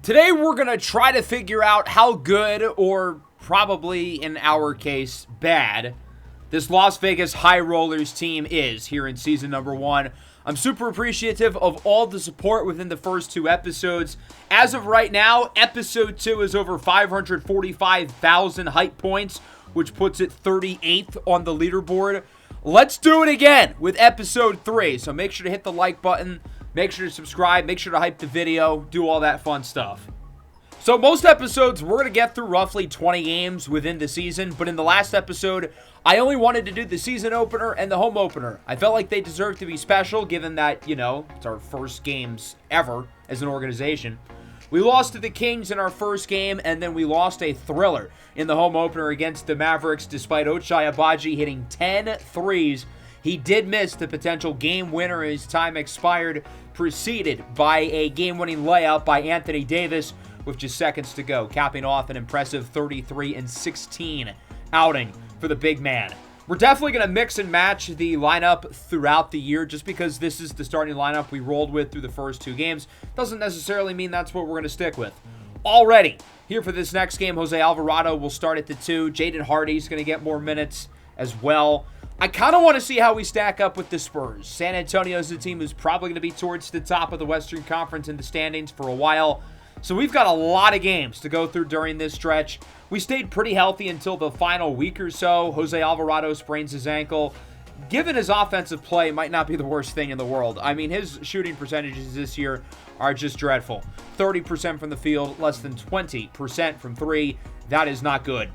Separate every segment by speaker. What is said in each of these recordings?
Speaker 1: Today we're going to try to figure out how good, or probably in our case, bad, this Las Vegas High Rollers team is here in season number 1. I'm super appreciative of all the support within the first 2 episodes. As of right now, episode 2 is over 545,000 hype points, which puts it 38th on the leaderboard. Let's do it again with episode 3. So make sure to hit the like button. Make sure to subscribe, make sure to hype the video, do all that fun stuff. So most episodes, we're going to get through roughly 20 games within the season, but in the last episode, I only wanted to do the season opener and the home opener. I felt like they deserved to be special, given that, it's our first games ever as an organization. We lost to the Kings in our first game, and then we lost a thriller in the home opener against the Mavericks, despite Ochai Agbaji hitting 10 threes. He did miss the potential game winner as time expired, preceded by a game-winning layup by Anthony Davis with just seconds to go, capping off an impressive 33-16 outing for the big man. We're definitely going to mix and match the lineup throughout the year just because this is the starting lineup we rolled with through the first 2 games. Doesn't necessarily mean that's what we're going to stick with. Already, here for this next game, Jose Alvarado will start at the 2. Jaden Hardy's going to get more minutes as well. I kind of want to see how we stack up with the Spurs. San Antonio's the team who's probably going to be towards the top of the Western Conference in the standings for a while. So we've got a lot of games to go through during this stretch. We stayed pretty healthy until the final week or so. Jose Alvarado sprains his ankle. Given his offensive play, might not be the worst thing in the world. I mean, his shooting percentages this year are just dreadful. 30% from the field, less than 20% from 3. That is not good.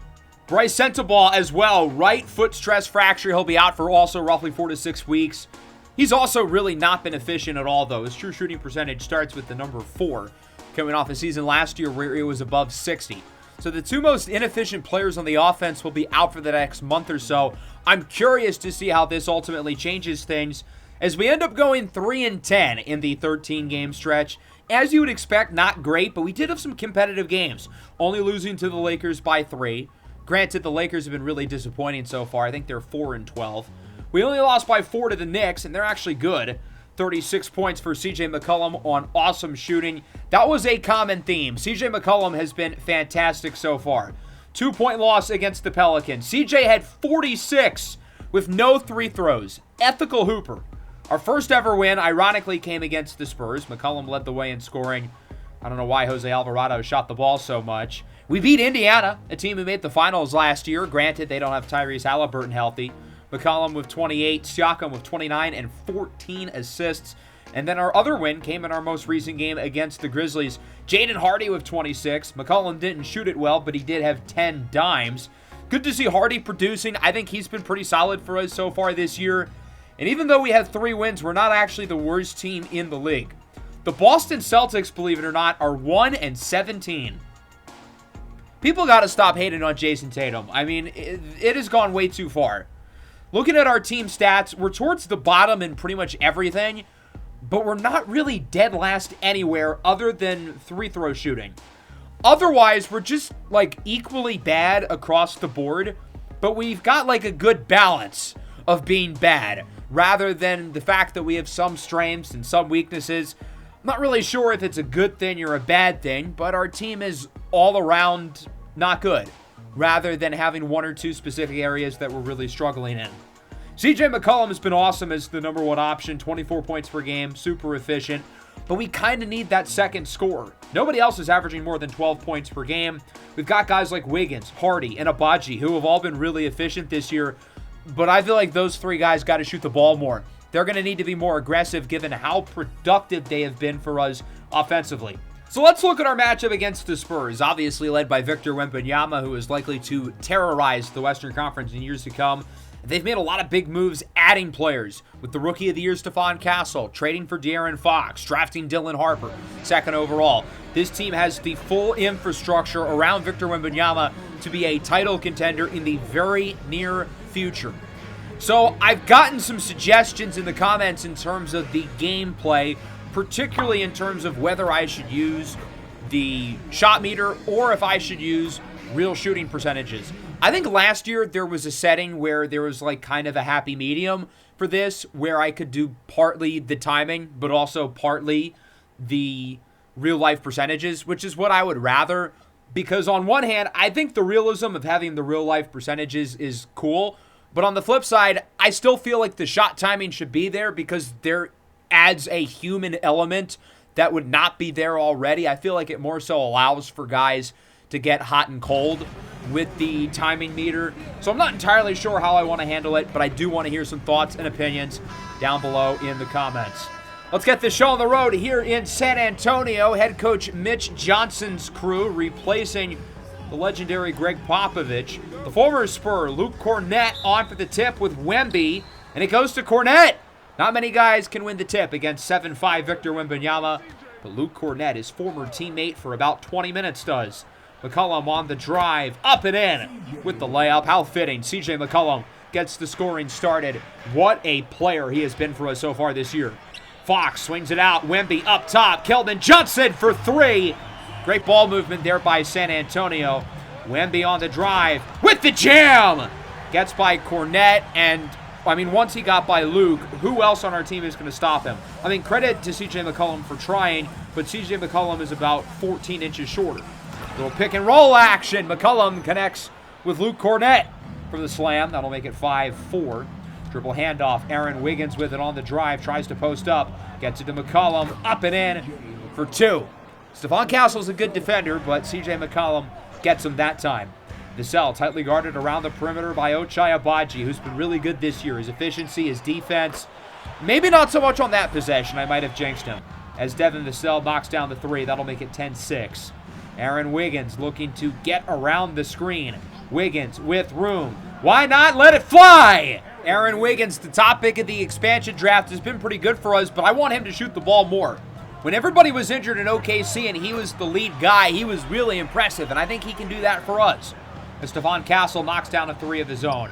Speaker 1: Bryce Sensabaugh as well, right foot stress fracture. He'll be out for also roughly 4 to 6 weeks. He's also really not been efficient at all, though. His true shooting percentage starts with the number 4, coming off a season last year where it was above 60. So the 2 most inefficient players on the offense will be out for the next month or so. I'm curious to see how this ultimately changes things as we end up going 3-10 in the 13-game stretch. As you would expect, not great, but we did have some competitive games, only losing to the Lakers by 3. Granted, the Lakers have been really disappointing so far. I think they're 4-12. We only lost by 4 to the Knicks, and they're actually good. 36 points for CJ McCollum on awesome shooting. That was a common theme. CJ McCollum has been fantastic so far. 2-point loss against the Pelicans. CJ had 46 with no 3 throws. Ethical hooper. Our first ever win, ironically, came against the Spurs. McCollum led the way in scoring. I don't know why Jose Alvarado shot the ball so much. We beat Indiana, a team who made the finals last year. Granted, they don't have Tyrese Halliburton healthy. McCollum with 28, Siakam with 29 and 14 assists. And then our other win came in our most recent game against the Grizzlies. Jaden Hardy with 26. McCollum didn't shoot it well, but he did have 10 dimes. Good to see Hardy producing. I think he's been pretty solid for us so far this year. And even though we have 3 wins, we're not actually the worst team in the league. The Boston Celtics, believe it or not, are 1-17. People got to stop hating on Jason Tatum. I mean, it has gone way too far. Looking at our team stats, we're towards the bottom in pretty much everything, but we're not really dead last anywhere other than 3-throw shooting. Otherwise, we're just, equally bad across the board, but we've got, a good balance of being bad, rather than the fact that we have some strengths and some weaknesses. I'm not really sure if it's a good thing or a bad thing, but our team is all around not good, rather than having 1 or 2 specific areas that we're really struggling in. CJ McCollum has been awesome as the number 1 option, 24 points per game, super efficient, but we kind of need that second scorer. Nobody else is averaging more than 12 points per game. We've got guys like Wiggins, Hardy, and Agbaji who have all been really efficient this year, but I feel like those 3 guys got to shoot the ball more. They're going to need to be more aggressive given how productive they have been for us offensively. So let's look at our matchup against the Spurs, obviously led by Victor Wembanyama, who is likely to terrorize the Western Conference in years to come. They've made a lot of big moves adding players, with the Rookie of the Year Stephon Castle, trading for De'Aaron Fox, drafting Dylan Harper, 2nd overall. This team has the full infrastructure around Victor Wembanyama to be a title contender in the very near future. So I've gotten some suggestions in the comments in terms of the gameplay, particularly in terms of whether I should use the shot meter or if I should use real shooting percentages. I think last year there was a setting where there was kind of a happy medium for this, where I could do partly the timing, but also partly the real-life percentages, which is what I would rather, because on one hand, I think the realism of having the real-life percentages is cool, but on the flip side, I still feel like the shot timing should be there because there adds a human element that would not be there already. I feel like it more so allows for guys to get hot and cold with the timing meter. So I'm not entirely sure how I want to handle it, but I do want to hear some thoughts and opinions down below in the comments. Let's get this show on the road here in San Antonio. Head coach Mitch Johnson's crew replacing the legendary Greg Popovich. The former Spur, Luke Kornet, on for the tip with Wemby, and it goes to Kornet. Not many guys can win the tip against 7'5" Victor Wembanyama, but Luke Kornet, his former teammate for about 20 minutes, does. McCollum on the drive, up and in with the layup. How fitting. CJ McCollum gets the scoring started. What a player he has been for us so far this year. Fox swings it out. Wemby up top. Keldon Johnson for three. Great ball movement there by San Antonio. Wemby on the drive with the jam. Gets by Kornet, and I mean, once he got by Luke, who else on our team is going to stop him? I mean, credit to CJ McCollum for trying, but CJ McCollum is about 14 inches shorter. Little pick and roll action. McCollum connects with Luke Kornet from the slam. That'll make it 5-4. Dribble handoff. Aaron Wiggins with it on the drive. Tries to post up. Gets it to McCollum. Up and in for two. Stephon Castle's a good defender, but CJ McCollum gets him that time. Vassell tightly guarded around the perimeter by Ochai Agbaji, who's been really good this year. His efficiency, his defense, maybe not so much on that possession. I might have jinxed him. As Devin Vassell knocks down the three, that'll make it 10-6. Aaron Wiggins looking to get around the screen. Wiggins with room. Why not let it fly? Aaron Wiggins, the top pick of the expansion draft, has been pretty good for us, but I want him to shoot the ball more. When everybody was injured in OKC and he was the lead guy, he was really impressive, and I think he can do that for us. As Stephon Castle knocks down a three of his own.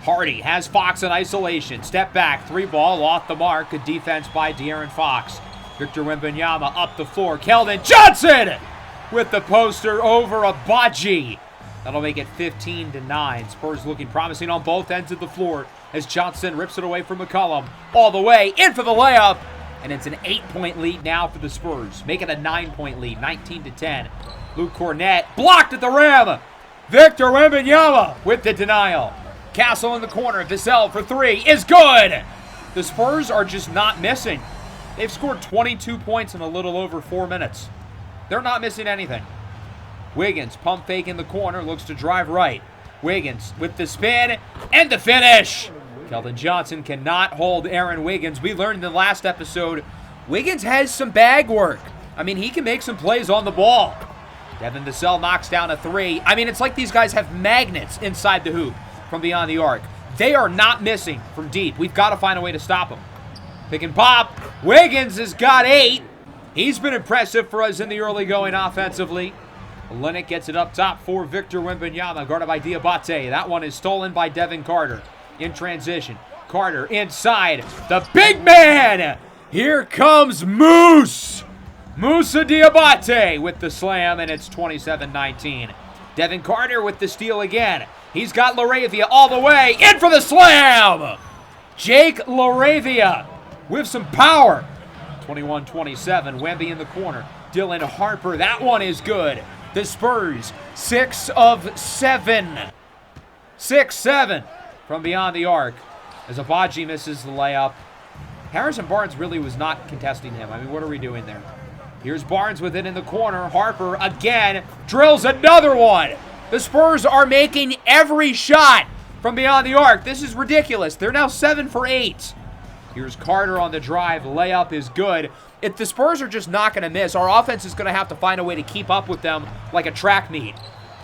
Speaker 1: Hardy has Fox in isolation. Step back, three ball, off the mark. Good defense by De'Aaron Fox. Victor Wembanyama up the floor. Keldon Johnson with the poster over Agbaji. That'll make it 15-9. Spurs looking promising on both ends of the floor as Johnson rips it away from McCollum. All the way in for the layup. And it's an 8-point lead now for the Spurs. Make it a 9-point lead, 19-10. Luke Kornet blocked at the rim. Victor Wembanyama with the denial. Castle in the corner. Vassell for three is good. The Spurs are just not missing. They've scored 22 points in a little over 4 minutes. They're not missing anything. Wiggins, pump fake in the corner, looks to drive right. Wiggins with the spin and the finish. Keldon Johnson cannot hold Aaron Wiggins. We learned in the last episode, Wiggins has some bag work. I mean, he can make some plays on the ball. Devin Vassell knocks down a three. I mean, it's like these guys have magnets inside the hoop from beyond the arc. They are not missing from deep. We've got to find a way to stop them. Pick and pop. Wiggins has got 8. He's been impressive for us in the early going offensively. Olynyk gets it up top for Victor Wembanyama, guarded by Diabate. That one is stolen by Devin Carter in transition. Carter inside. The big man. Here comes Moose. Moussa Diabate with the slam, and it's 27-19. Devin Carter with the steal again. He's got LaRavia all the way. In for the slam. Jake LaRavia with some power. 21-27. Wemby in the corner. Dylan Harper. That one is good. The Spurs, 6 of 7. 6-7 from beyond the arc. As Agbaji misses the layup. Harrison Barnes really was not contesting him. I mean, what are we doing there? Here's Barnes with it in the corner. Harper again drills another one. The Spurs are making every shot from beyond the arc. This is ridiculous. They're now 7 for 8. Here's Carter on the drive. Layup is good. If the Spurs are just not going to miss, our offense is going to have to find a way to keep up with them like a track meet.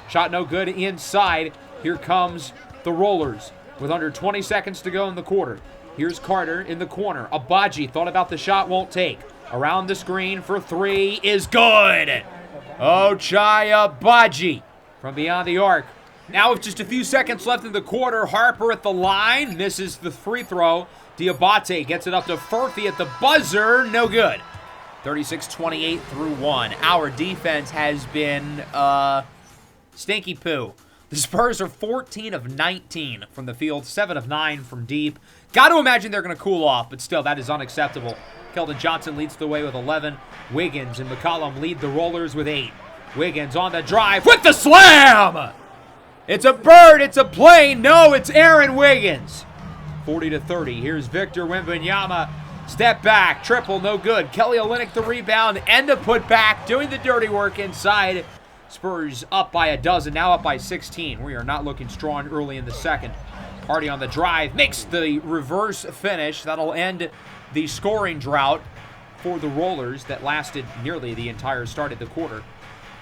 Speaker 1: Shot no good inside. Here comes the Rollers with under 20 seconds to go in the quarter. Here's Carter in the corner. Agbaji thought about the shot, won't take. Around the screen for three is good. Ochai Agbaji from beyond the arc. Now with just a few seconds left in the quarter, Harper at the line. Misses the free throw. Diabate gets it up to Furphy at the buzzer. No good. 36-28 through 1. Our defense has been stinky poo. The Spurs are 14 of 19 from the field, 7 of 9 from deep. Got to imagine they're going to cool off, but still, that is unacceptable. Keldon Johnson leads the way with 11. Wiggins and McCollum lead the Rollers with 8. Wiggins on the drive with the slam! It's a bird, it's a plane. No, it's Aaron Wiggins. 40-30. Here's Victor Wembanyama. Step back, triple, no good. Kelly Olynyk the rebound and the putback, doing the dirty work inside. Spurs up by a dozen, now up by 16. We are not looking strong early in the second. Hardy on the drive, makes the reverse finish. That'll end the scoring drought for the Rollers that lasted nearly the entire start of the quarter.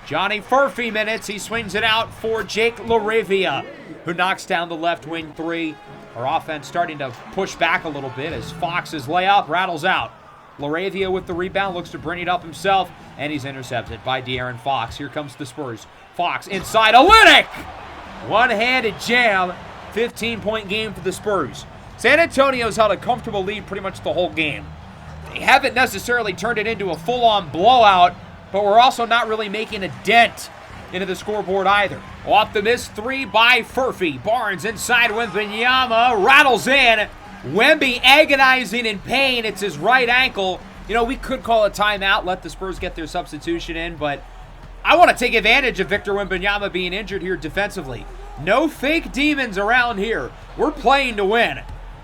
Speaker 1: Johnny Furphy minutes. He swings it out for Jake LaRavia, who knocks down the left wing three. Our offense starting to push back a little bit as Fox's layup rattles out. LaRavia with the rebound, looks to bring it up himself, and he's intercepted by De'Aaron Fox. Here comes the Spurs. Fox inside, Olynyk! One-handed jam, 15-point game for the Spurs. San Antonio's held a comfortable lead pretty much the whole game. They haven't necessarily turned it into a full-on blowout, but we're also not really making a dent into the scoreboard either. Off the missed three by Furphy. Barnes inside Wembanyama, rattles in. Wemby agonizing in pain. It's his right ankle. You know, we could call a timeout, let the Spurs get their substitution in, but I want to take advantage of Victor Wembanyama being injured here defensively. No fake demons around here. We're playing to win.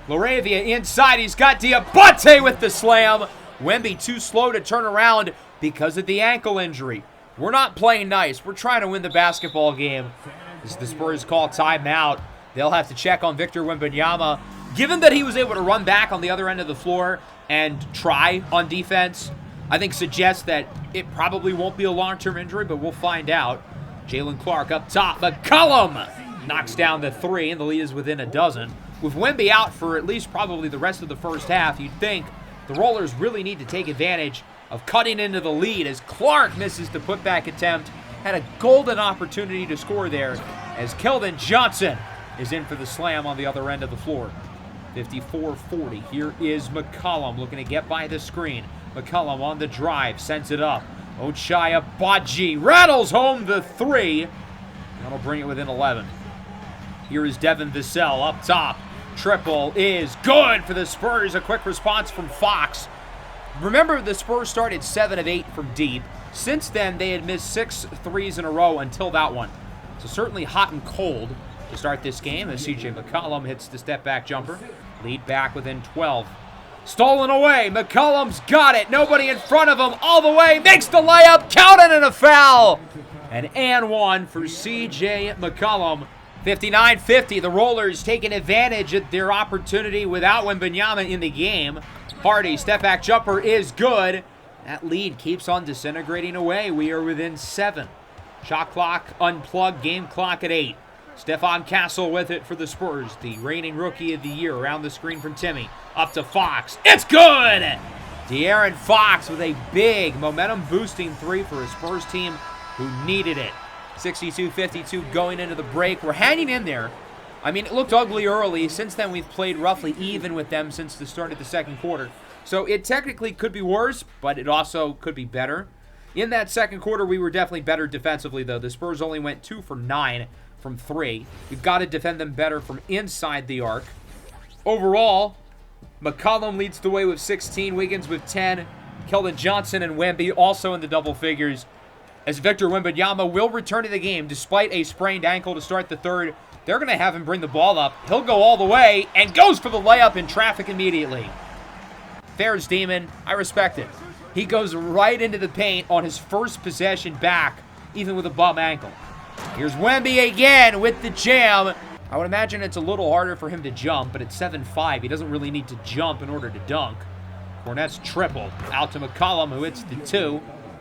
Speaker 1: LaRavia inside. He's got Diabate with the slam. Wemby too slow to turn around because of the ankle injury. We're not playing nice. We're trying to win the basketball game. As the Spurs call timeout, they'll have to check on Victor Wembanyama. Given that he was able to run back on the other end of the floor and try on defense, I think suggests that it probably won't be a long-term injury, but we'll find out. Jalen Clark up top. McCollum knocks down the three, and the lead is within a dozen. With Wemby out for at least probably the rest of the first half, you'd think the Rollers really need to take advantage of cutting into the lead as Clark misses the putback attempt. Had a golden opportunity to score there as Keldon Johnson is in for the slam on the other end of the floor. 54-40. Here is McCollum looking to get by the screen. McCollum on the drive, sends it up. Ochai Agbaji rattles home the three. That'll bring it within 11. Here is Devin Vassell up top. Triple is good for the Spurs. A quick response from Fox. Remember, the Spurs started 7 of 8 from deep. Since then, they had missed 6 threes in a row until that one. So certainly hot and cold to start this game as C.J. McCollum hits the step-back jumper. Lead back within 12. Stolen away. McCollum's got it. Nobody in front of him all the way. Makes the layup. Counted and a foul. And one for C.J. McCollum. 59-50. The Rollers taking advantage of their opportunity without Wembanyama in the game. Hardy, step-back jumper is good. That lead keeps on disintegrating away. We are within 7. Shot clock unplugged, game clock at 8. Stephon Castle with it for the Spurs, the reigning rookie of the year. Around the screen from Timmy. Up to Fox. It's good! De'Aaron Fox with a big momentum-boosting three for a Spurs team who needed it. 62-52 going into the break. We're hanging in there. I mean, it looked ugly early. Since then, we've played roughly even with them since the start of the second quarter. So it technically could be worse, but it also could be better. In that second quarter, we were definitely better defensively, though. The Spurs only went 2 for 9 from 3. We've got to defend them better from inside the arc. Overall, McCollum leads the way with 16, Wiggins with 10, Keldon Johnson and Wemby also in the double figures. As Victor Wembanyama will return to the game despite a sprained ankle to start the third. They're going to have him bring the ball up. He'll go all the way and goes for the layup in traffic immediately. Fair's demon. I respect it. He goes right into the paint on his first possession back, even with a bum ankle. Here's Wemby again with the jam. I would imagine it's a little harder for him to jump, but at 7'5", he doesn't really need to jump in order to dunk. Cornette's triple out to McCollum, who hits the 2.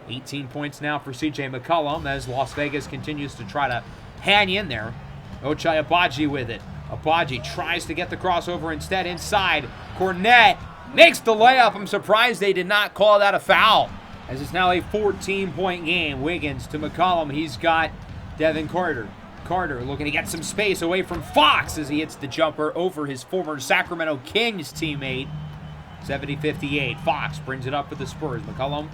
Speaker 1: 18 points now for C.J. McCollum as Las Vegas continues to try to hang in there. Ochai Agbaji with it. Agbaji tries to get the crossover instead inside. Cornette makes the layup. I'm surprised they did not call that a foul, as it's now a 14-point game. Wiggins to McCollum. He's got Devin Carter. Carter looking to get some space away from Fox as he hits the jumper over his former Sacramento Kings teammate. 70-58. Fox brings it up for the Spurs. McCollum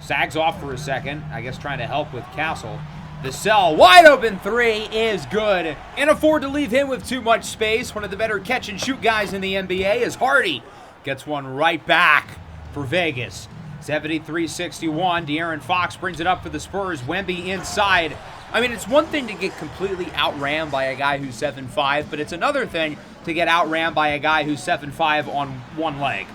Speaker 1: sags off for a second, I guess trying to help with Castle. Vassell, wide open three is good. Can't afford to leave him with too much space. One of the better catch-and-shoot guys in the NBA is Hardy. Gets one right back. for Vegas. 73-61. De'Aaron Fox brings it up for the Spurs. Wemby inside. I mean, it's one thing to get completely outran by a guy who's 7'5", but it's another thing to get outran by a guy who's 7'5" on one leg.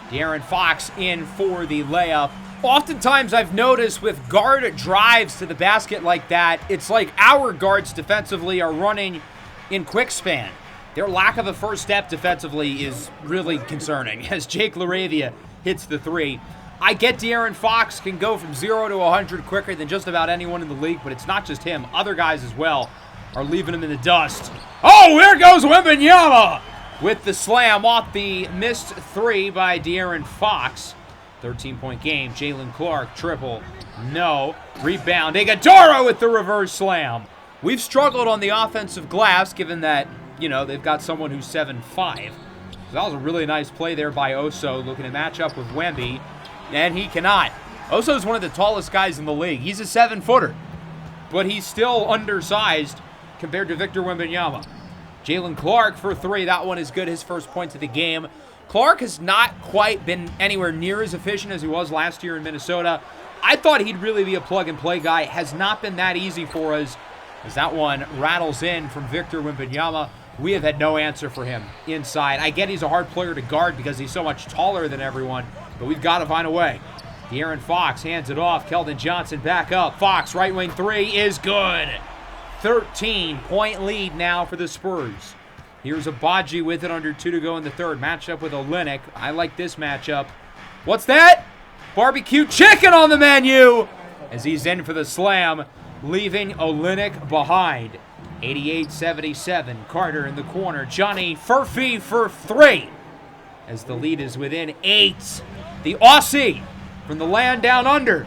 Speaker 1: De'Aaron Fox in for the layup. Oftentimes I've noticed with guard drives to the basket like that, it's like our guards defensively are running in quick span. Their lack of a first step defensively is really concerning as Jake LaRavia hits the three. I get De'Aaron Fox can go from 0 to 100 quicker than just about anyone in the league, but it's not just him. Other guys as well are leaving him in the dust. Oh, there goes Wembanyama with the slam off the missed three by De'Aaron Fox. 13-point game. Jalen Clark, triple. No. Rebound. Iguodala with the reverse slam. We've struggled on the offensive glass, given that, you know, they've got someone who's 7'5". So that was a really nice play there by Oso, looking to match up with Wemby, and he cannot. Oso's one of the tallest guys in the league. He's a 7-footer, but he's still undersized compared to Victor Wembanyama. Jalen Clark for three. That one is good. His first point of the game. Clark has not quite been anywhere near as efficient as he was last year in Minnesota. I thought he'd really be a plug-and-play guy. Has not been that easy for us as that one rattles in from Victor Wembanyama. We have had no answer for him inside. I get he's a hard player to guard because he's so much taller than everyone, but we've got to find a way. De'Aaron Fox hands it off. Keldon Johnson back up. Fox, right wing three is good. 13-point lead now for the Spurs. Here's Agbaji with it, under 2 to go in the third. Matchup with Olynyk. I like this matchup. What's that? Barbecue chicken on the menu as he's in for the slam, leaving Olynyk behind. 88-77. Carter in the corner. Johnny Furphy for three as the lead is within 8. The Aussie from the land down under.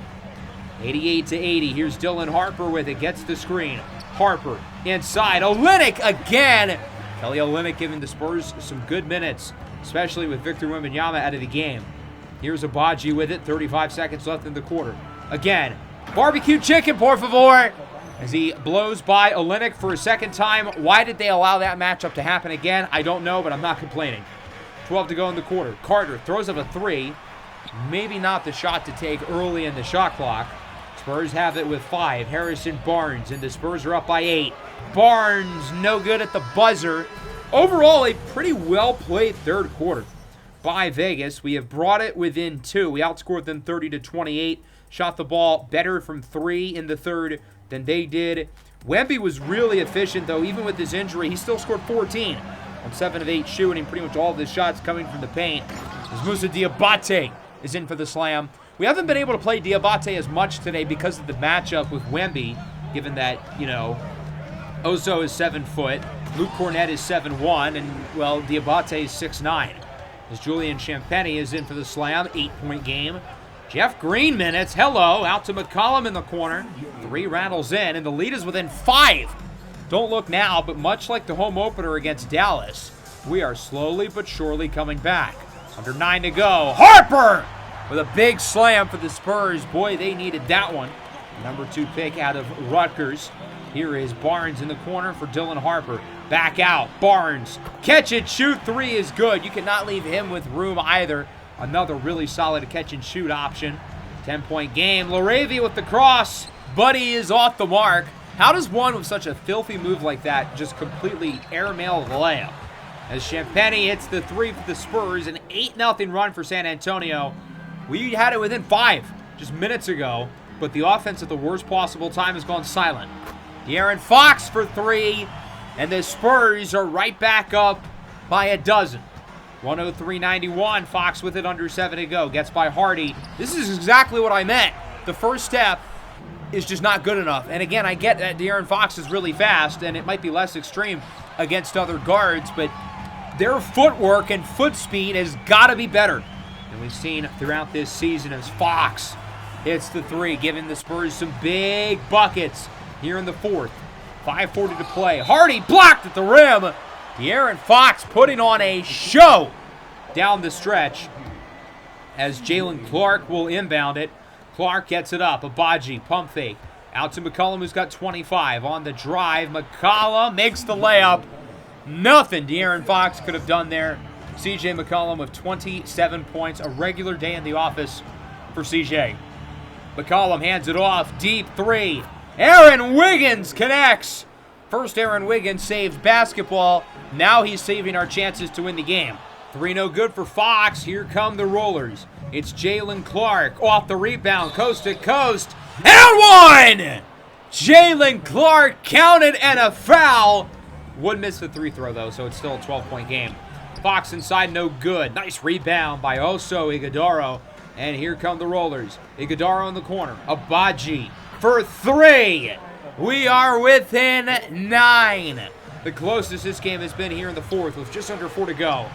Speaker 1: 88-80. Here's Dylan Harper with it. Gets the screen. Harper inside. Olynyk again. Kelly Olynyk giving the Spurs some good minutes, especially with Victor Wembanyama out of the game. Here's Agbaji with it. 35 seconds left in the quarter. Again, barbecue chicken, por favor, as he blows by Olynyk for a second time. Why did they allow that matchup to happen again? I don't know, but I'm not complaining. 12 to go in the quarter. Carter throws up a three. Maybe not the shot to take early in the shot clock. Spurs have it with 5. Harrison Barnes, and the Spurs are up by 8. Barnes, no good at the buzzer. Overall, a pretty well-played third quarter by Vegas. We have brought it within 2. We outscored them 30-28. Shot the ball better from 3 in the third than they did. Wemby was really efficient, though. Even with his injury, he still scored 14 on 7 of 8 shooting. Pretty much all of his shots coming from the paint. As Moussa Diabate is in for the slam. We haven't been able to play Diabate as much today because of the matchup with Wemby, given that, you know, Oso is 7 foot, Luke Cornett is 7'1", and, well, Diabate is 6'9". As Julian Champagny is in for the slam, 8-point game. Jeff Green minutes, hello, out to McCollum in the corner. 3 rattles in, and the lead is within 5. Don't look now, but much like the home opener against Dallas, we are slowly but surely coming back. Under 9 to go. Harper with a big slam for the Spurs. Boy, they needed that one. Number 2 pick out of Rutgers. Here is Barnes in the corner for Dylan Harper. Back out. Barnes. Catch and shoot. 3 is good. You cannot leave him with room either. Another really solid catch and shoot option. 10-point game. LaRavia with the cross. Buddy is off the mark. How does one with such a filthy move like that just completely airmail the layup? As Champagny hits the 3 for the Spurs, an 8-0 run for San Antonio. We had it within 5 just minutes ago, but the offense at the worst possible time has gone silent. De'Aaron Fox for 3, and the Spurs are right back up by a dozen. 103-91, Fox with it, under 7 to go. Gets by Hardy. This is exactly what I meant. The first step is just not good enough. And again, I get that De'Aaron Fox is really fast, and it might be less extreme against other guards, but their footwork and foot speed has got to be better than we've seen throughout this season as Fox hits the 3, giving the Spurs some big buckets here in the fourth. 5:40 to play. Hardy blocked at the rim. De'Aaron Fox putting on a show down the stretch as Jalen Clark will inbound it. Clark gets it up. Agbaji, pump fake. Out to McCollum, who's got 25. On the drive, McCollum makes the layup. Nothing De'Aaron Fox could have done there. CJ McCollum with 27 points. A regular day in the office for CJ. McCollum hands it off. Deep three. Aaron Wiggins connects. First Aaron Wiggins saved basketball. Now he's saving our chances to win the game. 3 no good for Fox. Here come the Rollers. It's Jalen Clark off the rebound, coast to coast. And one! Jalen Clark counted and a foul. Would miss the 3 throw though, so it's still a 12-point game. Fox inside, no good. Nice rebound by Oso Ighodaro. And here come the Rollers. Ighodaro in the corner. Agbaji for 3. We are within 9. The closest this game has been here in the fourth with just under 4 to go.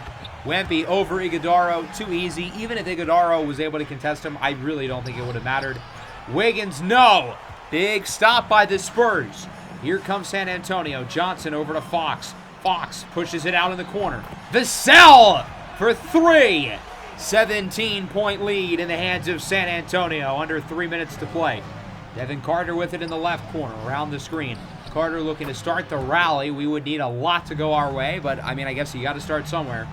Speaker 1: Wemby over Ighodaro. Too easy. Even if Ighodaro was able to contest him, I really don't think it would have mattered. Wiggins, no. Big stop by the Spurs. Here comes San Antonio. Johnson over to Fox. Fox pushes it out in the corner. Vassell for 3. 17-point lead in the hands of San Antonio. Under 3 minutes to play. Devin Carter with it in the left corner around the screen. Carter looking to start the rally. We would need a lot to go our way, but I mean, I guess you got to start somewhere.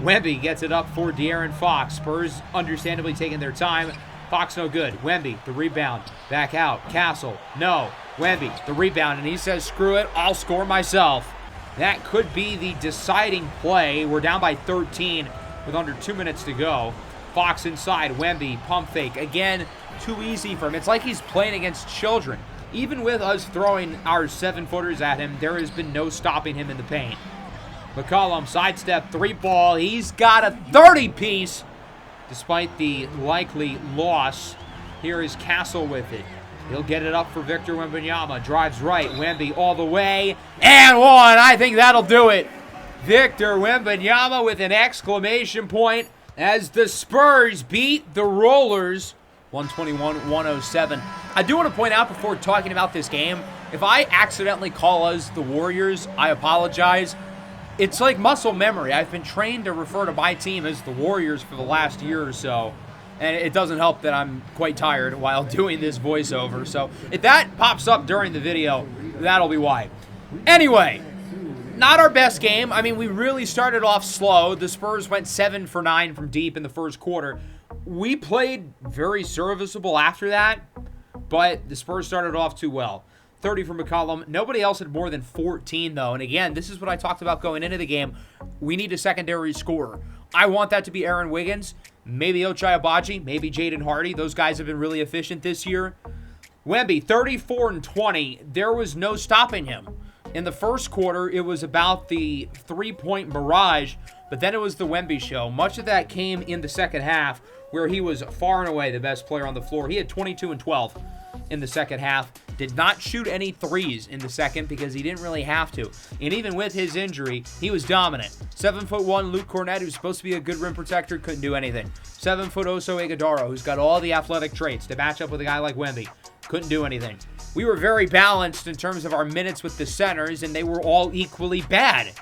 Speaker 1: Wemby gets it up for De'Aaron Fox. Spurs understandably taking their time. Fox no good. Wemby, the rebound. Back out. Castle, no. Wemby, the rebound, and he says, screw it, I'll score myself. That could be the deciding play. We're down by 13 with under 2 minutes to go. Fox inside. Wemby, pump fake. Again, too easy for him. It's like he's playing against children. Even with us throwing our 7-footers at him, there has been no stopping him in the paint. McCollum, sidestep, 3-ball. He's got a 30-piece. Despite the likely loss, here is Castle with it. He'll get it up for Victor Wembanyama. Drives right. Wemby all the way. And one. I think that'll do it. Victor Wembanyama with an exclamation point as the Spurs beat the Rollers 121-107. I do want to point out before talking about this game, if I accidentally call us the Warriors, I apologize. It's like muscle memory. I've been trained to refer to my team as the Warriors for the last year or so. And it doesn't help that I'm quite tired while doing this voiceover. So if that pops up during the video, that'll be why. Anyway, not our best game. I mean, we really started off slow. The Spurs went 7 for 9 from deep in the first quarter. We played very serviceable after that, but the Spurs started off too well. 30 from McCollum. Nobody else had more than 14, though. And again, this is what I talked about going into the game. We need a secondary scorer. I want that to be Aaron Wiggins. Maybe Ochai Agbaji, maybe Jaden Hardy. Those guys have been really efficient this year. Wemby, 34 and 20. There was no stopping him. In the first quarter, it was about the 3-point barrage, but then it was the Wemby show. Much of that came in the second half, where he was far and away the best player on the floor. He had 22 and 12 in the second half. Did not shoot any threes in the second because he didn't really have to. And even with his injury, he was dominant. 7'1" Luke Cornett, who's supposed to be a good rim protector, couldn't do anything. 7' Oso Ighodaro, who's got all the athletic traits to match up with a guy like Wemby, couldn't do anything. We were very balanced in terms of our minutes with the centers, and they were all equally bad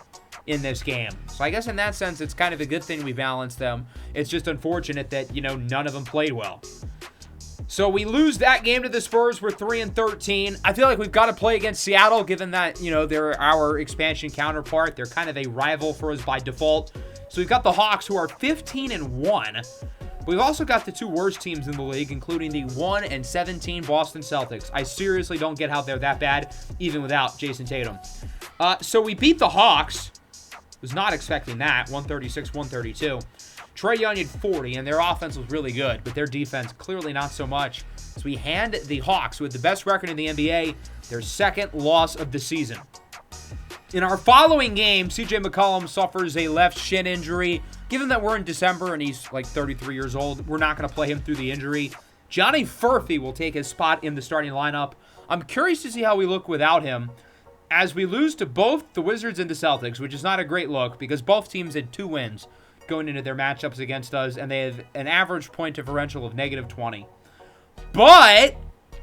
Speaker 1: in this game. So I guess in that sense, it's kind of a good thing we balanced them. It's just unfortunate that, none of them played well. So we lose that game to the Spurs. We're 3 and 13. I feel like we've got to play against Seattle, given that, they're our expansion counterpart. They're kind of a rival for us by default. So we've got the Hawks, who are 15 and 1. We've also got the 2 worst teams in the league, including the 1 and 17 Boston Celtics. I seriously don't get how they're that bad, even without Jason Tatum. So we beat the Hawks. Was not expecting that. 136-132. Trae Young had 40, and their offense was really good, but their defense clearly not so much. So we hand the Hawks, with the best record in the NBA, their second loss of the season. In our following game, CJ McCollum suffers a left shin injury. Given that we're in December and he's like 33 years old, we're not going to play him through the injury. Johnny Furphy will take his spot in the starting lineup. I'm curious to see how we look without him, as we lose to both the Wizards and the Celtics, which is not a great look because both teams had 2 wins going into their matchups against us, and they have an average point differential of -20. But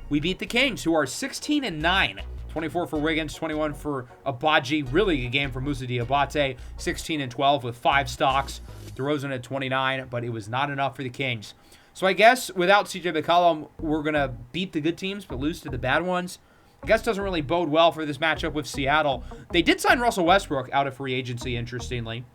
Speaker 1: we beat the Kings, who are 16 and 9. 24 for Wiggins, 21 for Agbaji. Really good game for Musa Diabate. 16 and 12 with 5 stocks. DeRozan at 29, but it was not enough for the Kings. So I guess without CJ McCollum, we're going to beat the good teams but lose to the bad ones. I guess doesn't really bode well for this matchup with Seattle. They did sign Russell Westbrook out of free agency, interestingly.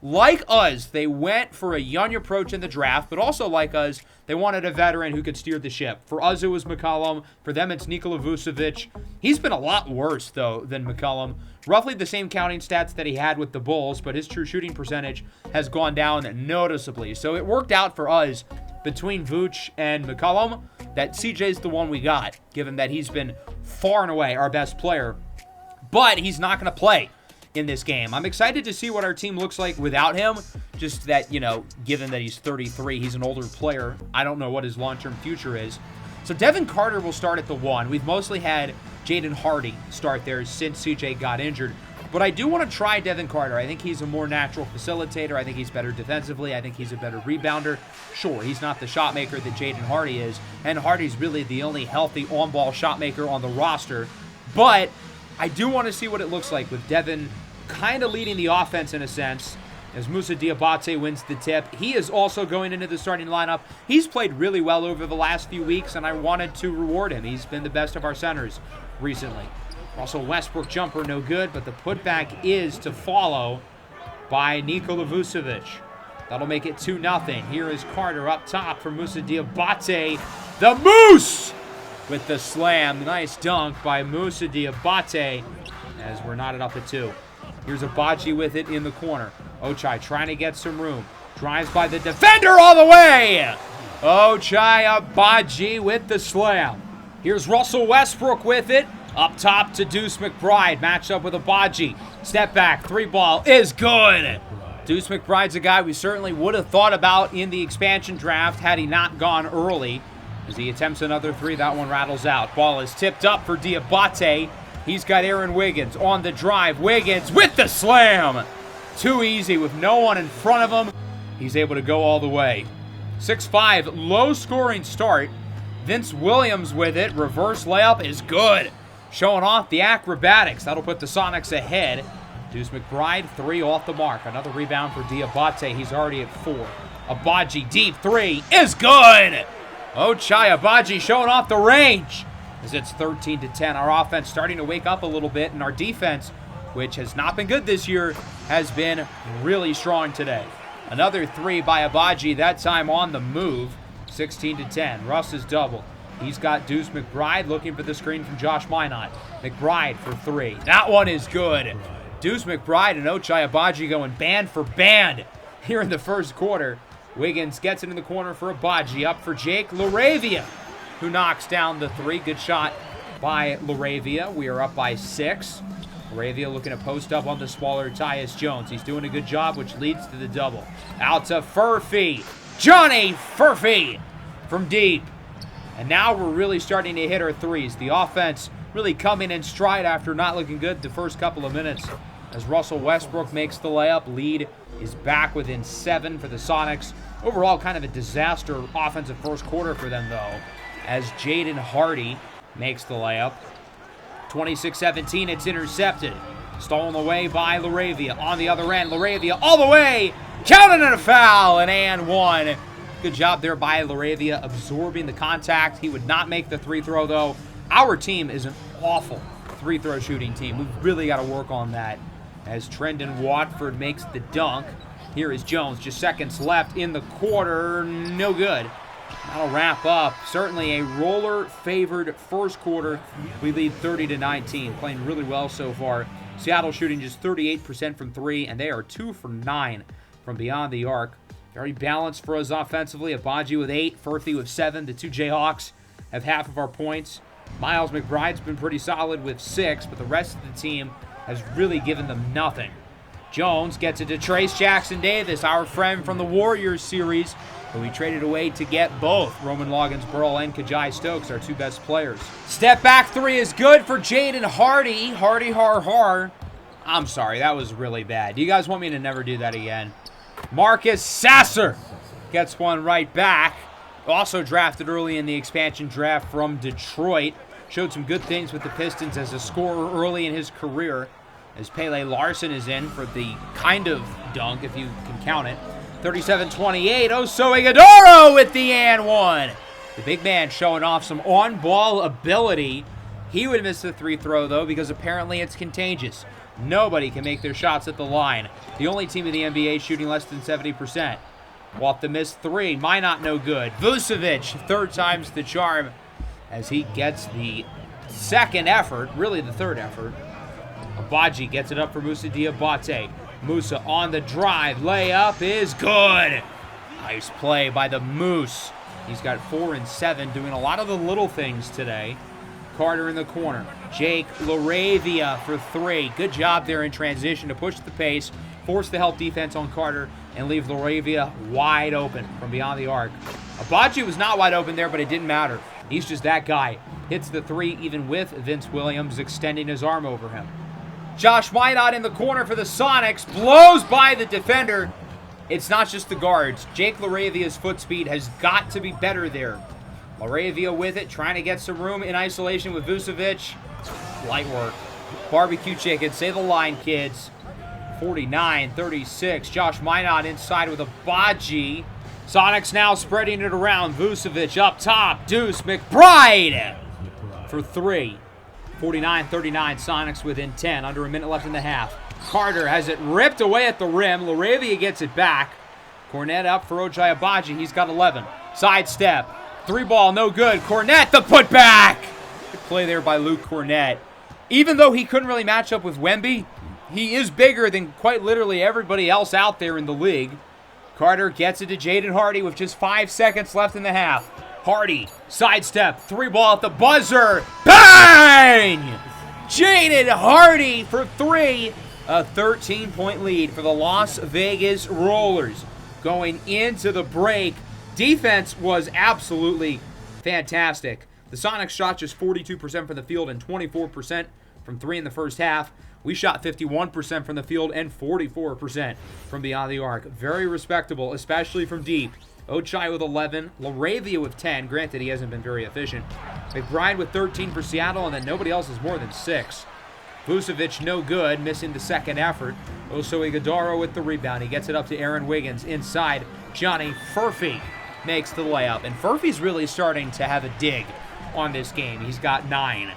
Speaker 1: Like us, they went for a young approach in the draft, but also like us, they wanted a veteran who could steer the ship. For us, it was McCollum. For them, it's Nikola Vucevic. He's been a lot worse, though, than McCollum. Roughly the same counting stats that he had with the Bulls, but his true shooting percentage has gone down noticeably. So it worked out for us between Vooch and McCollum that CJ's the one we got, given that he's been far and away our best player. But he's not going to play in this game. I'm excited to see what our team looks like without him. Just that, given that he's 33, he's an older player. I don't know what his long-term future is. So Devin Carter will start at the 1. We've mostly had Jaden Hardy start there since CJ got injured. But I do want to try Devin Carter. I think he's a more natural facilitator. I think he's better defensively. I think he's a better rebounder. Sure, he's not the shot maker that Jaden Hardy is. And Hardy's really the only healthy on-ball shot maker on the roster. But I do want to see what it looks like with Devin kind of leading the offense in a sense as Moussa Diabate wins the tip. He is also going into the starting lineup. He's played really well over the last few weeks, and I wanted to reward him. He's been the best of our centers recently. Russell Westbrook jumper, no good, but the putback is to follow by Nikola Vucevic. That'll make it 2-0. Here is Carter up top for Moussa Diabate. The Moose with the slam. Nice dunk by Moussa Diabate as we're knotted up at 2. Here's Agbaji with it in the corner. Ochai trying to get some room. Drives by the defender all the way. Ochai Agbaji with the slam. Here's Russell Westbrook with it. Up top to Deuce McBride. Matched up with Agbaji. Step back. 3-ball is good. Deuce McBride's a guy we certainly would have thought about in the expansion draft had he not gone early. As he attempts another 3, that one rattles out. Ball is tipped up for Diabate. He's got Aaron Wiggins on the drive. Wiggins with the slam. Too easy with no one in front of him. He's able to go all the way. 6-5, low-scoring start. Vince Williams with it. Reverse layup is good. Showing off the acrobatics. That'll put the Sonics ahead. Deuce McBride, 3 off the mark. Another rebound for Diabate. He's already at 4. Agbaji deep 3 is good. Ochai Agbaji showing off the range. As it's 13-10. Our offense starting to wake up a little bit, and our defense, which has not been good this year, has been really strong today. Another 3 by Agbaji, that time on the move. 16-10. Russ is doubled. He's got Deuce McBride looking for the screen from Josh Minot. McBride for 3. That one is good. Deuce McBride and Ochai Agbaji going band for band here in the first quarter. Wiggins gets it in the corner for Agbaji. Up for Jake LaRavia, who knocks down the 3. Good shot by LaRavia. We are up by 6. LaRavia looking to post up on the smaller Tyus Jones. He's doing a good job, which leads to the double. Out to Furphy. Johnny Furphy from deep. And now we're really starting to hit our 3s. The offense really coming in stride after not looking good the first couple of minutes. As Russell Westbrook makes the layup, lead is back within 7 for the Sonics. Overall, kind of a disaster offensive first quarter for them, though, as Jaden Hardy makes the layup. 26-17, it's intercepted. Stolen away by LaRavia. On the other end, LaRavia all the way. Counting and a foul, and 1. Good job there by LaRavia absorbing the contact. He would not make the 3-throw, though. Our team is an awful 3-throw shooting team. We've really got to work on that. As Trendon Watford makes the dunk. Here is Jones, just seconds left in the quarter. No good. That'll wrap up. Certainly a roller-favored first quarter. We lead 30-19, playing really well so far. Seattle shooting just 38% from 3, and they are 2 for 9 from beyond the arc. Very balanced for us offensively. Agbaji with 8, Furphy with 7. The 2 Jayhawks have half of our points. Miles McBride's been pretty solid with 6, but the rest of the team has really given them nothing. Jones gets it to Trace Jackson-Davis, our friend from the Warriors series, who we traded away to get both Roman Loggins-Burl and Kajai Stokes, our 2 best players. Step back 3 is good for Jaden Hardy. Hardy har. I'm sorry, that was really bad. Do you guys want me to never do that again? Marcus Sasser gets one right back. Also drafted early in the expansion draft from Detroit. Showed some good things with the Pistons as a scorer early in his career. As Pele Larson is in for the kind of dunk, if you can count it. 37-28, Oso Ighodaro with the and 1. The big man showing off some on-ball ability. He would miss the 3-throw, though, because apparently it's contagious. Nobody can make their shots at the line. The only team in the NBA shooting less than 70%. Off the missed three. Minot no good. Vucevic, third time's the charm as he gets the second effort, really the third effort. Agbaji gets it up for Moussa Diabate. Moussa on the drive. Layup is good. Nice play by the Moose. He's got 4 and 7, doing a lot of the little things today. Carter in the corner. Jake LaRavia for 3. Good job there in transition to push the pace, force the help defense on Carter, and leave LaRavia wide open from beyond the arc. Agbaji was not wide open there, but it didn't matter. He's just that guy. Hits the 3 even with Vince Williams extending his arm over him. Josh Minot in the corner for the Sonics. Blows by the defender. It's not just the guards. Jake LaRavia's foot speed has got to be better there. LaRavia with it, trying to get some room in isolation with Vucevic. Light work. Barbecue chicken. Say the line, kids. 49-36. Josh Minot inside with Agbaji. Sonics now spreading it around. Vucevic up top. Deuce McBride for 3. 49-39. Sonics within 10. Under a minute left in the half. Carter has it ripped away at the rim. LaRavia gets it back. Cornette up for Ochai Agbaji. He's got 11. Sidestep. 3 ball, no good. Cornette, the putback. Good play there by Luke Cornette. Even though he couldn't really match up with Wemby, he is bigger than quite literally everybody else out there in the league. Carter gets it to Jaden Hardy with just 5 seconds left in the half. Hardy, sidestep, 3 ball at the buzzer. Bang! Jaden Hardy for 3. A 13-point lead for the Las Vegas Rollers. Going into the break, defense was absolutely fantastic. The Sonics shot just 42% from the field and 24% from 3 in the first half. We shot 51% from the field and 44% from beyond the arc. Very respectable, especially from deep. Ochai with 11, LaRavia with 10. Granted, he hasn't been very efficient. McBride with 13 for Seattle, and then nobody else is more than 6. Vucevic no good, missing the second effort. Oso Iguodala with the rebound. He gets it up to Aaron Wiggins inside. Johnny Furphy makes the layup. And Furphy's really starting to have a dig on this game. He's got 9.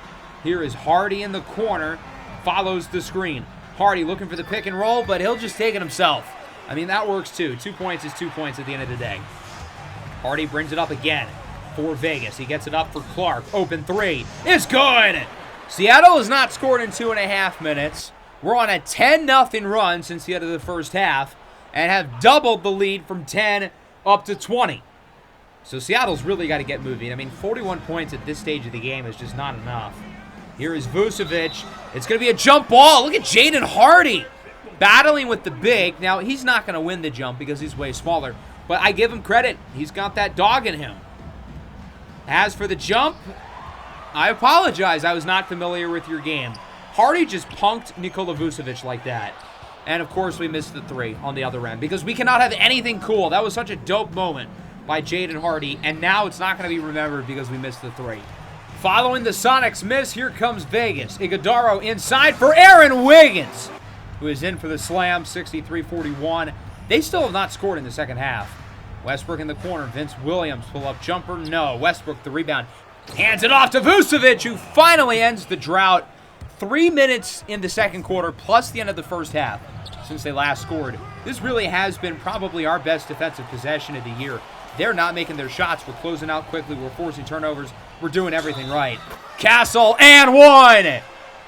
Speaker 1: Here is Hardy in the corner. Follows the screen. Hardy looking for the pick and roll, but he'll just take it himself. I mean, that works too. 2 points is 2 points at the end of the day. Hardy brings it up again for Vegas. He gets it up for Clark. Open 3. It's good! Seattle has not scored in 2.5 minutes. We're on a 10-0 run since the end of the first half and have doubled the lead from 10 up to 20. So Seattle's really got to get moving. I mean, 41 points at this stage of the game is just not enough. Here is Vucevic. It's going to be a jump ball. Look at Jaden Hardy battling with the big. Now, he's not going to win the jump because he's way smaller, but I give him credit. He's got that dog in him. As for the jump, I apologize. I was not familiar with your game. Hardy just punked Nikola Vucevic like that. And, of course, we missed the 3 on the other end because we cannot have anything cool. That was such a dope moment by Jaden Hardy, and now it's not going to be remembered because we missed the 3. Following the Sonics miss, here comes Vegas. Iguodala inside for Aaron Wiggins, who is in for the slam, 63-41. They still have not scored in the second half. Westbrook in the corner. Vince Williams, pull-up jumper. No. Westbrook, the rebound. Hands it off to Vucevic, who finally ends the drought. 3 minutes in the second quarter, plus the end of the first half, since they last scored. This really has been probably our best defensive possession of the year. They're not making their shots. We're closing out quickly. We're forcing turnovers. We're doing everything right. Castle and 1!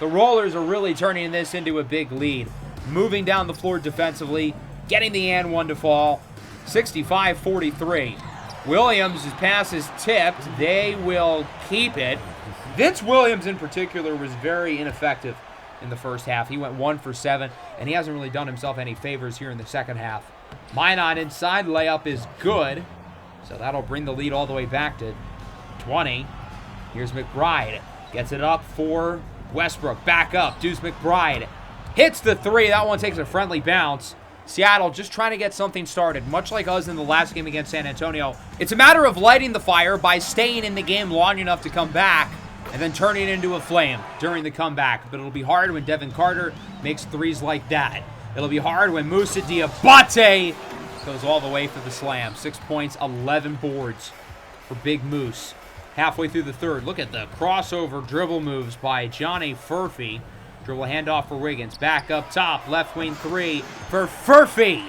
Speaker 1: The Rollers are really turning this into a big lead. Moving down the floor defensively, getting the and 1 to fall. 65-43. Williams' pass is tipped. They will keep it. Vince Williams in particular was very ineffective in the first half. He went 1 for 7, and he hasn't really done himself any favors here in the second half. Minot inside, layup is good. So that'll bring the lead all the way back to 20. Here's McBride. Gets it up for Westbrook. Back up. Deuce McBride hits the 3. That one takes a friendly bounce. Seattle just trying to get something started, much like us in the last game against San Antonio. It's a matter of lighting the fire by staying in the game long enough to come back and then turning it into a flame during the comeback. But it'll be hard when Devin Carter makes threes like that. It'll be hard when Moussa Diabate goes all the way for the slam. 6 points, 11 boards for Big Moose. Halfway through the third, look at the crossover dribble moves by Johnny Furphy. Dribble handoff for Wiggins. Back up top. Left wing three for Furphy.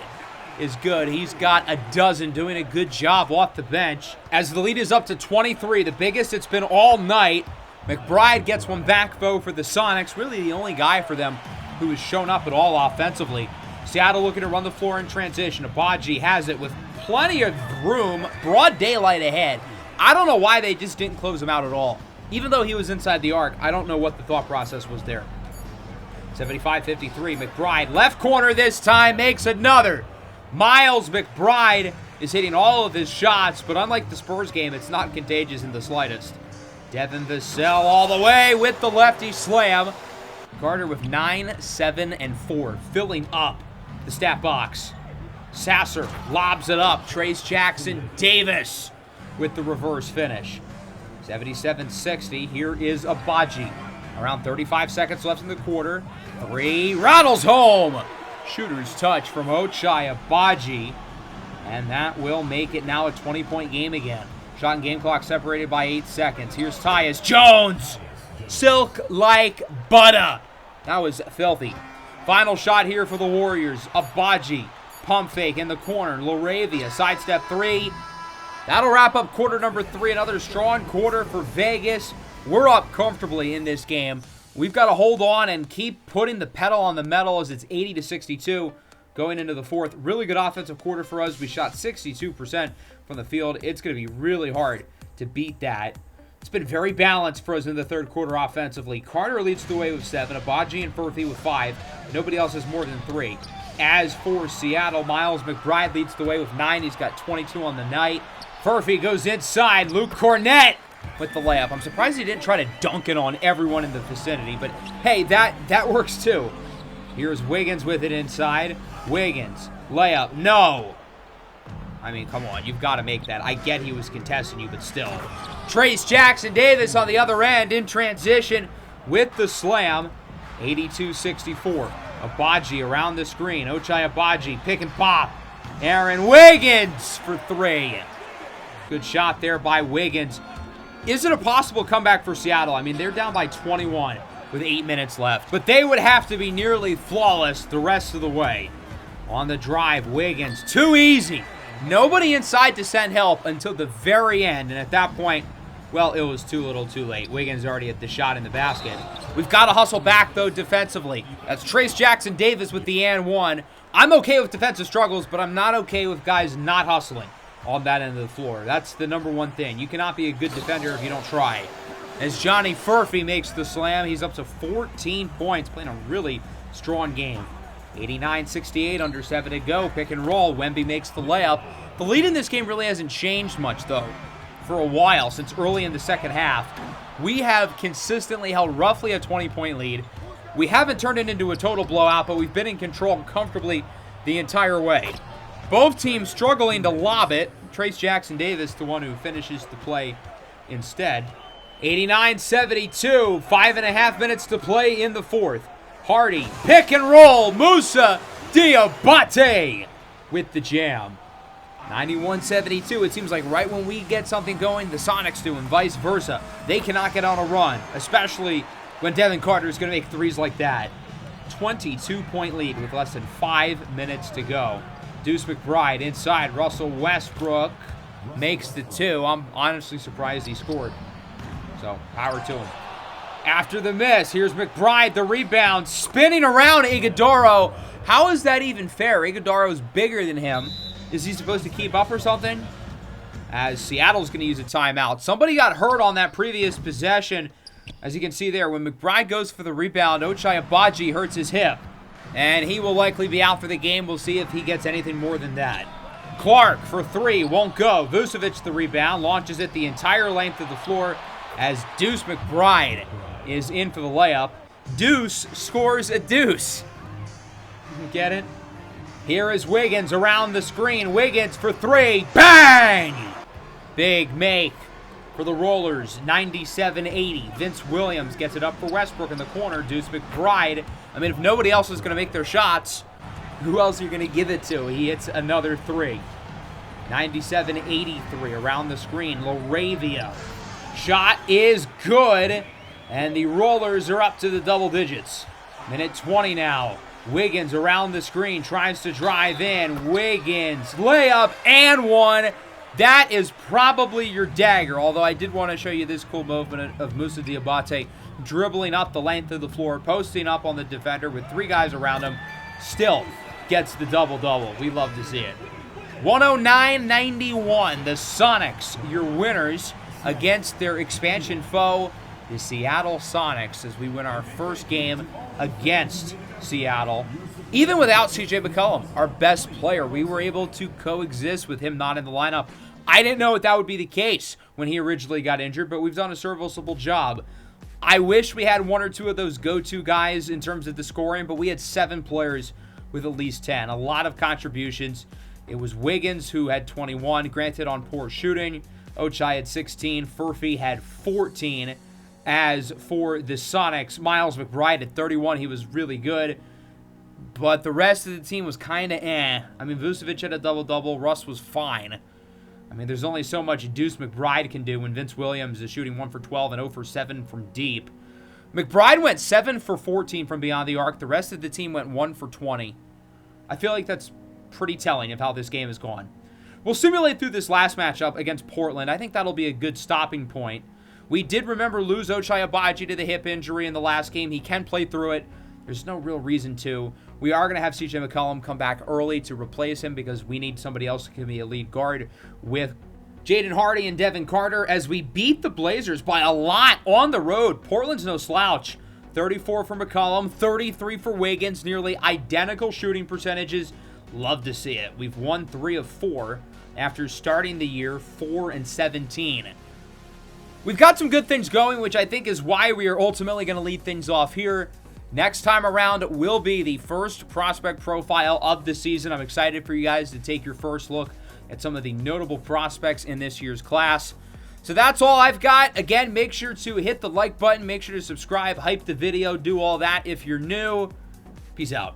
Speaker 1: Is good. He's got a dozen, doing a good job off the bench. As the lead is up to 23, the biggest it's been all night. McBride gets one back, though, for the Sonics. Really the only guy for them who has shown up at all offensively. Seattle looking to run the floor in transition. Abaji has it with plenty of room. Broad daylight ahead. I don't know why they just didn't close him out at all. Even though he was inside the arc, I don't know what the thought process was there. 75-53, McBride, left corner this time, makes another. Miles McBride is hitting all of his shots, but unlike the Spurs game, it's not contagious in the slightest. Devin Vassell all the way with the lefty slam. Carter with 9, 7, and 4, filling up the stat box. Sasser lobs it up. Trace Jackson Davis with the reverse finish. 77-60, here is Abaji. Around 35 seconds left in the quarter. 3, rattles home. Shooter's touch from Ochai Abaji. And that will make it now a 20-point game again. Shot and game clock separated by 8 seconds. Here's Tyus Jones. Silk like butter. That was filthy. Final shot here for the Warriors. Abaji. Pump fake in the corner. Laravia. Sidestep 3. That'll wrap up quarter number 3. Another strong quarter for Vegas. We're up comfortably in this game. We've got to hold on and keep putting the pedal on the metal as it's 80-62 going into the fourth. Really good offensive quarter for us. We shot 62% from the field. It's going to be really hard to beat that. It's been very balanced for us in the third quarter offensively. Carter leads the way with 7. Abaji and Furphy with 5. Nobody else has more than 3. As for Seattle, Miles McBride leads the way with 9. He's got 22 on the night. Furphy goes inside. Luke Cornett with the layup. I'm surprised he didn't try to dunk it on everyone in the vicinity, but hey, that works too. Here's Wiggins with it inside. Wiggins, layup, no. I mean, come on, you've got to make that. I get he was contesting you, but still. Trace Jackson Davis on the other end in transition with the slam. 82-64. Abaji around the screen. Ochai Abaji, pick and pop. Aaron Wiggins for 3. Good shot there by Wiggins. Is it a possible comeback for Seattle? I mean, they're down by 21 with 8 minutes left. But they would have to be nearly flawless the rest of the way. On the drive, Wiggins. Too easy. Nobody inside to send help until the very end. And at that point, well, it was too little too late. Wiggins already had the shot in the basket. We've got to hustle back, though, defensively. That's Trace Jackson Davis with the and 1. I'm okay with defensive struggles, but I'm not okay with guys not hustling on that end of the floor. That's the number one thing. You cannot be a good defender if you don't try. As Johnny Furphy makes the slam, he's up to 14 points, playing a really strong game. 89-68, under 7 to go. Pick and roll. Wemby makes the layup. The lead in this game really hasn't changed much, though, for a while, since early in the second half. We have consistently held roughly a 20-point lead. We haven't turned it into a total blowout, but we've been in control comfortably the entire way. Both teams struggling to lob it. Trace Jackson Davis, the one who finishes the play instead. 89-72, 5.5 minutes to play in the fourth. Hardy, pick and roll, Musa Diabate with the jam. 91-72, it seems like right when we get something going, the Sonics do, and vice versa. They cannot get on a run, especially when Devin Carter is going to make threes like that. 22-point lead with less than 5 minutes to go. Deuce McBride inside. Russell Westbrook makes the 2. I'm honestly surprised he scored. So, power to him. After the miss, here's McBride, the rebound, spinning around Iguodaro. How is that even fair? Iguodaro's bigger than him. Is he supposed to keep up or something? As Seattle's going to use a timeout. Somebody got hurt on that previous possession. As you can see there, when McBride goes for the rebound, Ochai Abaji hurts his hip. And he will likely be out for the game. We'll see if he gets anything more than that. Clark for 3, won't go. Vucevic the rebound, launches it the entire length of the floor as Deuce McBride is in for the layup. Deuce scores a deuce. Get it? Here is Wiggins around the screen. Wiggins for 3. Bang! Big make for the Rollers. 97-80. Vince Williams gets it up for Westbrook in the corner. Deuce McBride. I mean, if nobody else is going to make their shots, who else are you going to give it to? He hits another 3. 97-83 around the screen. Laravia. Shot is good. And the Rollers are up to the double digits. Minute 20 now. Wiggins around the screen, tries to drive in. Wiggins, layup, and one. That is probably your dagger, although I did want to show you this cool movement of Moussa Diabate dribbling up the length of the floor, posting up on the defender with 3 guys around him. Still gets the double-double. We love to see it. 109-91, the Sonics, your winners against their expansion foe, the Seattle Sonics, as we win our first game against Seattle. Even without CJ McCollum, our best player, we were able to coexist with him not in the lineup. I didn't know that would be the case when he originally got injured, but we've done a serviceable job. I wish we had 1 or 2 of those go-to guys in terms of the scoring, but we had 7 players with at least 10. A lot of contributions. It was Wiggins who had 21, granted on poor shooting. Ochai had 16. Furphy had 14. As for the Sonics, Miles McBride at 31. He was really good. But the rest of the team was kind of eh. I mean, Vucevic had a double-double. Russ was fine. I mean, there's only so much Deuce McBride can do when Vince Williams is shooting 1 for 12 and 0 for 7 from deep. McBride went 7 for 14 from beyond the arc. The rest of the team went 1 for 20. I feel like that's pretty telling of how this game has gone. We'll simulate through this last matchup against Portland. I think that'll be a good stopping point. We did lose Ochai Agbaji to the hip injury in the last game. He can play through it. There's no real reason to. We are going to have CJ McCollum come back early to replace him because we need somebody else who can be a lead guard with Jaden Hardy and Devin Carter as we beat the Blazers by a lot on the road. Portland's no slouch. 34 for McCollum, 33 for Wiggins, nearly identical shooting percentages. Love to see it. We've won 3 of 4 after starting the year 4-17. We've got some good things going, which I think is why we are ultimately going to lead things off here. Next time around will be the first prospect profile of the season. I'm excited for you guys to take your first look at some of the notable prospects in this year's class. So that's all I've got. Again, make sure to hit the like button. Make sure to subscribe, hype the video, do all that if you're new. Peace out.